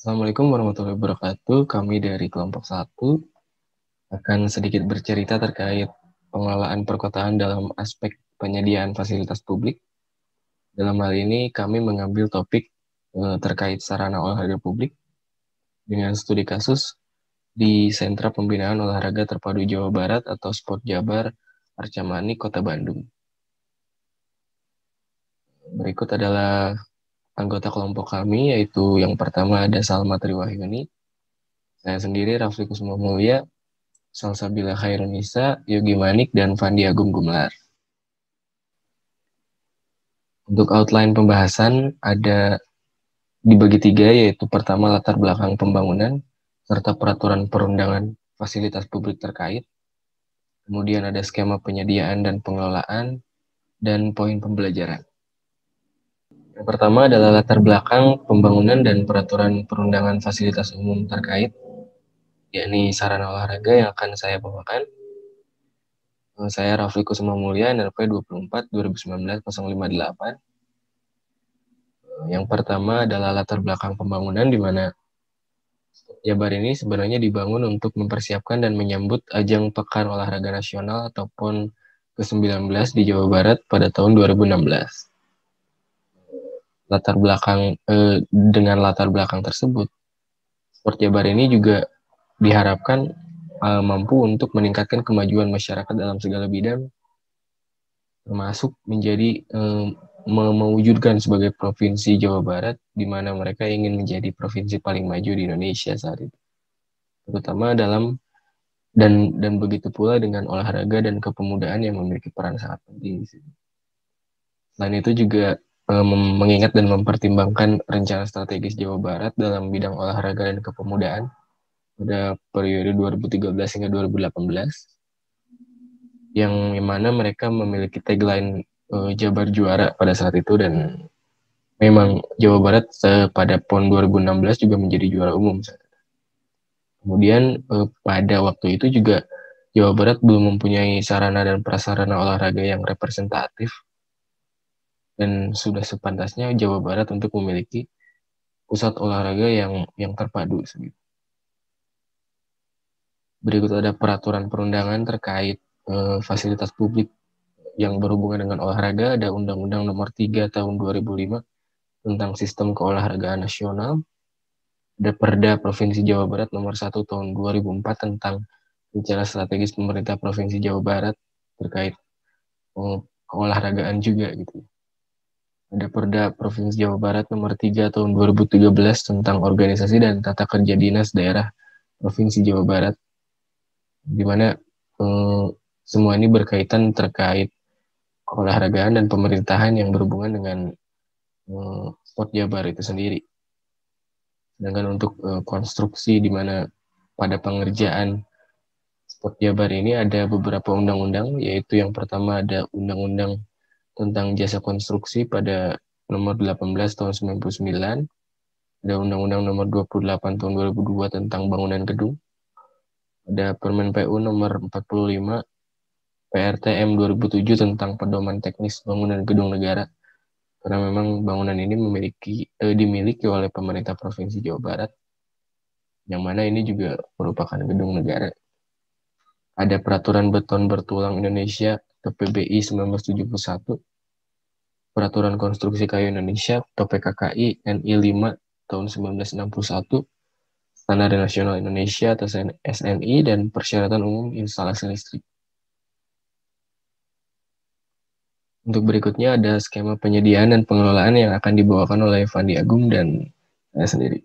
Assalamualaikum warahmatullahi wabarakatuh. Kami dari kelompok satu akan sedikit bercerita terkait pengelolaan perkotaan dalam aspek penyediaan fasilitas publik. Dalam hal ini kami mengambil topik terkait sarana olahraga publik dengan studi kasus di Sentra Pembinaan Olahraga Terpadu Jawa Barat atau Sport Jabar, Arca Mani, Kota Bandung. Berikut adalah anggota kelompok kami, yaitu yang pertama ada Salma Triwahyuni, saya sendiri Rafli Kusuma Mulya, Salsabila Khairunisa, Yogi Manik, dan Fandi Agung Gumelar. Untuk outline pembahasan ada dibagi tiga, yaitu pertama latar belakang pembangunan, serta peraturan perundangan fasilitas publik terkait. Kemudian ada skema penyediaan dan pengelolaan, dan poin pembelajaran. Yang pertama adalah latar belakang pembangunan dan peraturan perundangan fasilitas umum terkait, yakni sarana olahraga yang akan saya bawakan. Saya Rafli Kusuma Mulya, NRP 24 2019 058. Yang pertama adalah latar belakang pembangunan, di mana Jabar ini sebenarnya dibangun untuk mempersiapkan dan menyambut ajang Pekan Olahraga Nasional atau PON ke-19 di Jawa Barat pada tahun 2016. Dengan latar belakang tersebut, Sport Jabar ini juga diharapkan mampu untuk meningkatkan kemajuan masyarakat dalam segala bidang, termasuk menjadi mewujudkan sebagai provinsi Jawa Barat, di mana mereka ingin menjadi provinsi paling maju di Indonesia saat itu, terutama dalam dan begitu pula dengan olahraga dan kepemudaan yang memiliki peran sangat penting di sini. Selain itu juga mengingat dan mempertimbangkan rencana strategis Jawa Barat dalam bidang olahraga dan kepemudaan pada periode 2013 hingga 2018, yang mana mereka memiliki tagline Jabar Juara pada saat itu, dan memang Jawa Barat pada PON 2016 juga menjadi juara umum. Kemudian pada waktu itu juga Jawa Barat belum mempunyai sarana dan prasarana olahraga yang representatif, dan sudah sepantasnya Jawa Barat untuk memiliki pusat olahraga yang terpadu. Berikut ada peraturan perundangan terkait fasilitas publik yang berhubungan dengan olahraga. Ada Undang-Undang Nomor 3 Tahun 2005 tentang Sistem Keolahragaan Nasional. Ada Perda Provinsi Jawa Barat Nomor 1 Tahun 2004 tentang rencana strategis pemerintah Provinsi Jawa Barat terkait keolahragaan juga gitu. Ada Perda Provinsi Jawa Barat Nomor 3 Tahun 2013 tentang organisasi dan tata kerja dinas daerah Provinsi Jawa Barat, di mana semua ini berkaitan terkait keolahragaan dan pemerintahan yang berhubungan dengan Sport Jabar itu sendiri. Sedangkan untuk konstruksi, di mana pada pengerjaan Sport Jabar ini ada beberapa undang-undang, yaitu yang pertama ada Undang-Undang tentang Jasa Konstruksi pada nomor 18 tahun 99, ada Undang-Undang nomor 28 tahun 2002 tentang bangunan gedung, ada Permen PU nomor 45 PRTM 2007 tentang pedoman teknis bangunan gedung negara, karena memang bangunan ini dimiliki oleh pemerintah Provinsi Jawa Barat, yang mana ini juga merupakan gedung negara. Ada Peraturan Beton Bertulang Indonesia atau PBI 1971, Peraturan Konstruksi Kayu Indonesia atau PKKI NI 5 tahun 1961, Standar Nasional Indonesia atau SNI, dan Persyaratan Umum Instalasi Listrik. Untuk berikutnya ada skema penyediaan dan pengelolaan yang akan dibawakan oleh Fandi Agung dan saya sendiri.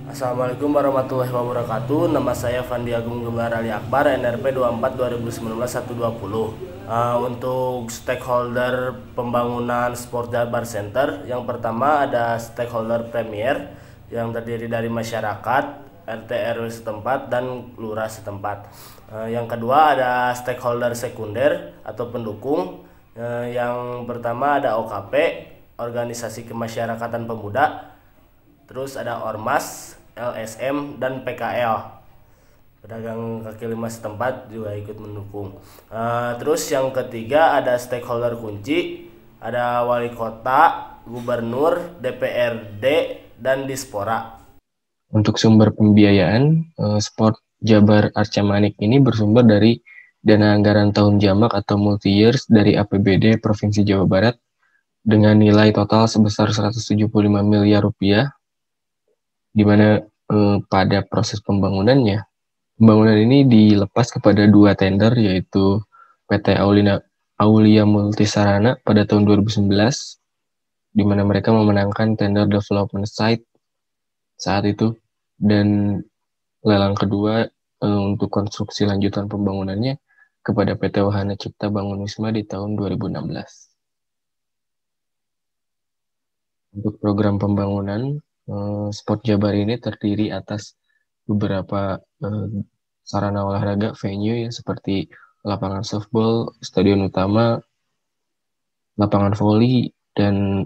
Assalamualaikum warahmatullahi wabarakatuh. Nama saya Fandi Agung Gumelar Ali Akbar, NRP 24 2019 120. Untuk stakeholder pembangunan Sport Jabar Center, yang pertama ada stakeholder premier yang terdiri dari masyarakat, RT RW setempat, dan lurah setempat. Yang kedua ada stakeholder sekunder atau pendukung. Yang pertama ada OKP, Organisasi Kemasyarakatan Pemuda. Terus ada Ormas, LSM, dan PKL, pedagang kaki lima setempat juga ikut mendukung. Terus yang ketiga ada stakeholder kunci, ada wali kota, gubernur, DPRD, dan Dispora. Untuk sumber pembiayaan, Sport Jabar Arca Manik ini bersumber dari dana anggaran tahun jamak atau multi-years dari APBD Provinsi Jawa Barat dengan nilai total sebesar 175 miliar rupiah, di mana pada proses pembangunan ini dilepas kepada 2 tender, yaitu PT Aulia Multisarana pada tahun 2019, di mana mereka memenangkan tender development site saat itu, dan lelang kedua untuk konstruksi lanjutan pembangunannya kepada PT Wahana Cipta Bangun Wisma di tahun 2016. Untuk program pembangunan, Sport Jabar ini terdiri atas beberapa sarana olahraga venue seperti lapangan softball, stadion utama, lapangan voli, dan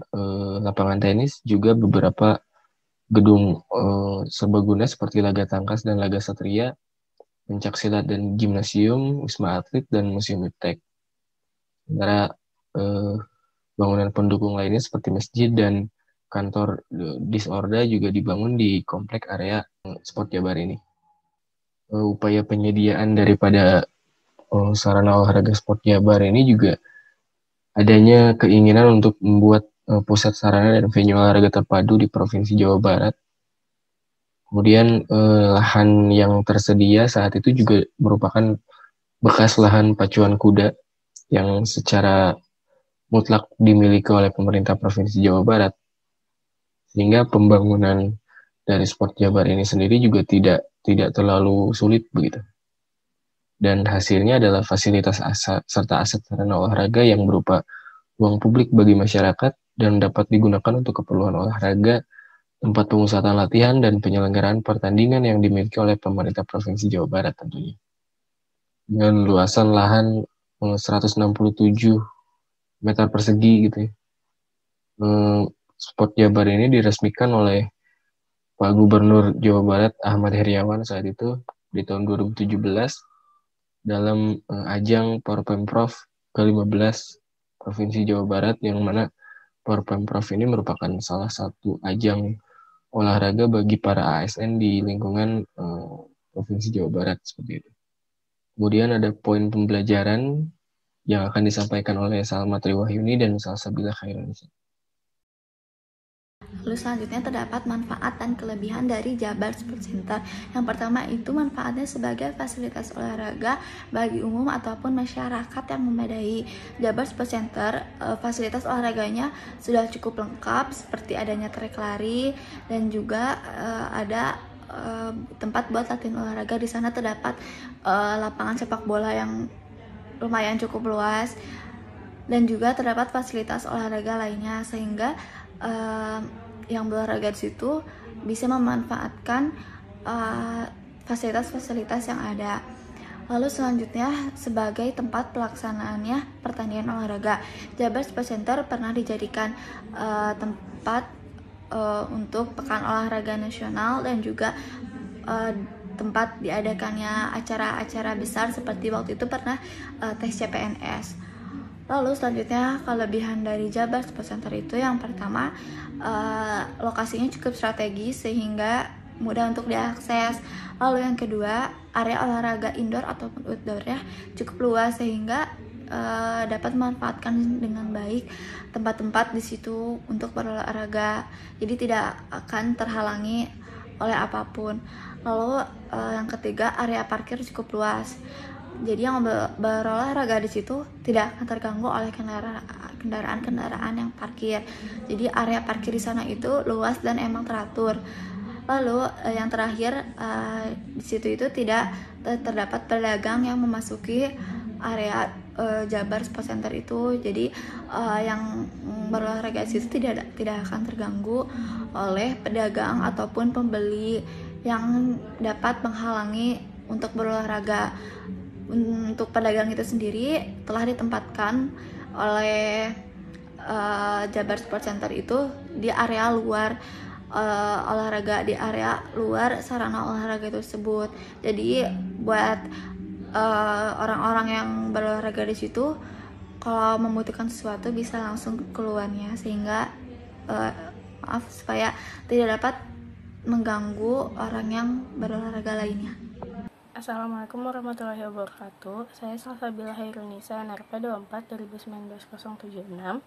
lapangan tenis, juga beberapa gedung serbaguna seperti laga tangkas dan laga satria, pencaksilat dan gimnasium, wisma atlet, dan museum iptek. Sementara bangunan pendukung lainnya seperti masjid dan kantor Disorda juga dibangun di komplek area Sport Jabar ini. Upaya penyediaan daripada sarana olahraga Sport Jabar ini juga adanya keinginan untuk membuat pusat sarana dan venue olahraga terpadu di Provinsi Jawa Barat. Kemudian lahan yang tersedia saat itu juga merupakan bekas lahan pacuan kuda yang secara mutlak dimiliki oleh pemerintah Provinsi Jawa Barat. Sehingga pembangunan dari Sport Jabar ini sendiri juga tidak terlalu sulit begitu. Dan hasilnya adalah fasilitas serta aset sarana olahraga yang berupa ruang publik bagi masyarakat dan dapat digunakan untuk keperluan olahraga, tempat pemusatan latihan, dan penyelenggaraan pertandingan yang dimiliki oleh pemerintah Provinsi Jawa Barat tentunya. Dengan luasan lahan 167 meter persegi gitu ya. Sport Jabar ini diresmikan oleh Pak Gubernur Jawa Barat Ahmad Heriawan saat itu di tahun 2017 dalam ajang Porpemprov ke-15 Provinsi Jawa Barat, yang mana Porpemprov ini merupakan salah satu ajang olahraga bagi para ASN di lingkungan Provinsi Jawa Barat seperti itu. Kemudian ada poin pembelajaran yang akan disampaikan oleh Salma Triwahyuni dan Salsabila Khairunnisa. Lalu selanjutnya terdapat manfaat dan kelebihan dari Jabar Sport Center. Yang pertama itu manfaatnya sebagai fasilitas olahraga bagi umum ataupun masyarakat yang memadai. Jabar Sport Center fasilitas olahraganya sudah cukup lengkap, seperti adanya trek lari dan juga ada tempat buat latihan olahraga. Di sana terdapat lapangan sepak bola yang lumayan cukup luas dan juga terdapat fasilitas olahraga lainnya, sehingga yang berolahraga di situ bisa memanfaatkan fasilitas-fasilitas yang ada. Lalu selanjutnya sebagai tempat pelaksanaannya pertandingan olahraga, Jabar Sport Center pernah dijadikan tempat untuk pekan olahraga nasional dan juga tempat diadakannya acara-acara besar, seperti waktu itu pernah tes CPNS. Lalu selanjutnya kelebihan dari Jabar Sport Center itu yang pertama, lokasinya cukup strategis sehingga mudah untuk diakses. Lalu yang kedua, area olahraga indoor ataupun outdoor-nya cukup luas sehingga dapat memanfaatkan dengan baik tempat-tempat di situ untuk berolahraga. Jadi tidak akan terhalangi oleh apapun. Lalu yang ketiga, area parkir cukup luas. Jadi yang berolahraga di situ tidak akan terganggu oleh kendaraan-kendaraan yang parkir. Jadi area parkir di sana itu luas dan emang teratur. Lalu yang terakhir, di situ itu tidak terdapat pedagang yang memasuki area Jabar Sport Center itu. Jadi yang berolahraga di situ tidak akan terganggu oleh pedagang ataupun pembeli yang dapat menghalangi untuk berolahraga. Untuk pedagang itu sendiri telah ditempatkan oleh Jabar Sport Center itu di area luar olahraga, di area luar sarana olahraga tersebut. Jadi buat orang-orang yang berolahraga di situ, kalau membutuhkan sesuatu bisa langsung keluarnya, sehingga supaya tidak dapat mengganggu orang yang berolahraga lainnya. Assalamualaikum warahmatullahi wabarakatuh. Saya Salsabila Hairunisa, NRP 24 2019-076.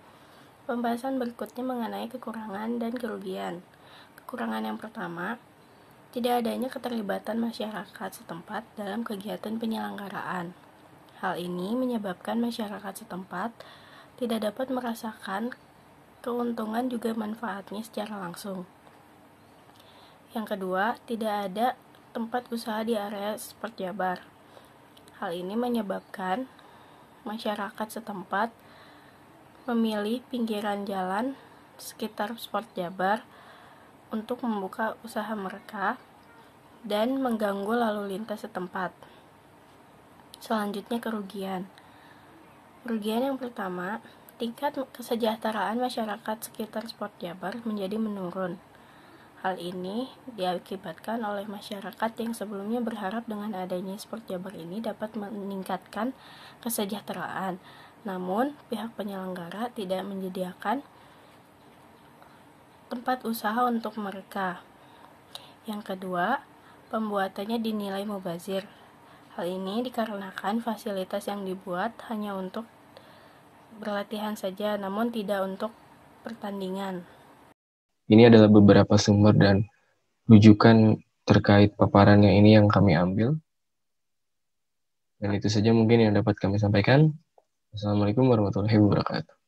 Pembahasan berikutnya mengenai kekurangan dan kerugian. Kekurangan yang pertama, tidak adanya keterlibatan masyarakat setempat dalam kegiatan penyelenggaraan. Hal ini menyebabkan masyarakat setempat tidak dapat merasakan keuntungan juga manfaatnya secara langsung. Yang kedua, tidak ada tempat usaha di area Sport Jabar. Hal ini menyebabkan masyarakat setempat memilih pinggiran jalan sekitar Sport Jabar untuk membuka usaha mereka dan mengganggu lalu lintas setempat. Selanjutnya kerugian. Kerugian yang pertama, tingkat kesejahteraan masyarakat sekitar Sport Jabar menjadi menurun. Hal ini diakibatkan oleh masyarakat yang sebelumnya berharap dengan adanya Sport Jabar ini dapat meningkatkan kesejahteraan. Namun, pihak penyelenggara tidak menyediakan tempat usaha untuk mereka. Yang kedua, pembuatannya dinilai mubazir. Hal ini dikarenakan fasilitas yang dibuat hanya untuk berlatihan saja, namun tidak untuk pertandingan. Ini adalah beberapa sumber dan rujukan terkait paparannya ini yang kami ambil. Dan itu saja mungkin yang dapat kami sampaikan. Assalamualaikum warahmatullahi wabarakatuh.